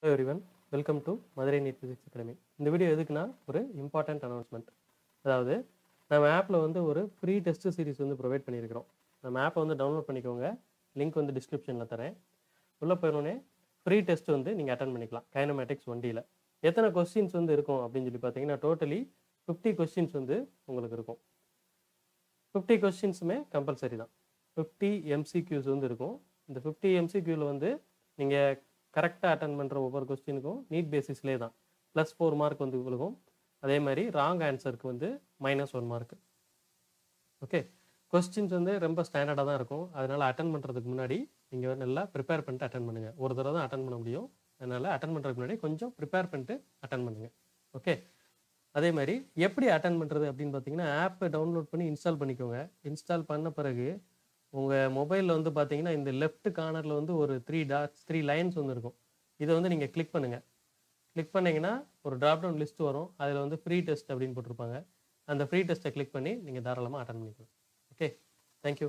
Hello everyone, welcome to Madurai NEET Physics Academy. இந்த video எதுக்குன்னா ஒரு இம்பார்ட்டன்ட் அனௌன்ஸ்மெண்ட். அதாவது நம்ம ஆப்பில் வந்து ஒரு ஃப்ரீ டெஸ்ட் சீரிஸ் வந்து ப்ரொவைட் பண்ணியிருக்கிறோம். நம்ம ஆப்பை வந்து டவுன்லோட் பண்ணிக்கோங்க, லிங்க் வந்து டிஸ்கிரிப்ஷனில் தரேன். உள்ளே போயிடனே ஃப்ரீ டெஸ்ட் வந்து நீங்கள் அட்டன் பண்ணிக்கலாம். கைனமேட்டிக்ஸ் 1Dயில் எத்தனை கொஸ்டின்ஸ் வந்து இருக்கும் அப்படின்னு சொல்லி பார்த்தீங்கன்னா டோட்டலி 50 கொஸ்டின்ஸ் வந்து உங்களுக்கு இருக்கும். 50 கொஸ்டின்ஸுமே கம்பல்சரி தான். 50 MCQs வந்து இருக்கும். இந்த 50 MCQவில் வந்து நீங்கள் கரெக்டாக அட்டன் பண்ணுற ஒவ்வொரு கொஸ்டினுக்கும் நீட் பேசிஸ்லேயே தான் +4 மார்க் வந்து விழுகும். அதே மாதிரி ராங் ஆன்சருக்கு வந்து -1 மார்க். ஓகே, கொஸ்டின்ஸ் வந்து ரொம்ப ஸ்டாண்டர்டாக தான் இருக்கும். அதனால் அட்டன் பண்ணுறதுக்கு முன்னாடி நீங்கள் நல்லா ப்ரிப்பேர் பண்ணிட்டு அட்டன் பண்ணுங்கள். ஒரு தடவை தான் அட்டன் பண்ண முடியும். அதனால் அட்டன் பண்ணுறதுக்கு முன்னாடி கொஞ்சம் ப்ரிப்பேர் பண்ணிட்டு அட்டன் பண்ணுங்கள். ஓகே, அதே மாதிரி எப்படி அட்டன் பண்ணுறது அப்படின்னு பார்த்தீங்கன்னா ஆப்பை டவுன்லோட் பண்ணி இன்ஸ்டால் பண்ணிக்கோங்க. இன்ஸ்டால் பண்ண பிறகு உங்கள் மொபைலில் வந்து பார்த்தீங்கன்னா இந்த லெஃப்ட் கார்னரில் வந்து ஒரு 3 லைன்ஸ் வந்து இருக்கும். இதை வந்து நீங்கள் கிளிக் பண்ணுங்கள். கிளிக் பண்ணிங்கன்னா ஒரு ட்ராப்டவுன் லிஸ்ட் வரும். அதில் வந்து ஃப்ரீ டெஸ்ட் அப்படின்னு போட்டிருப்பாங்க. அந்த ஃப்ரீ டெஸ்ட்டை கிளிக் பண்ணி நீங்கள் தாராளமாக அட்டன் பண்ணிக்கலாம். Okay, thank you.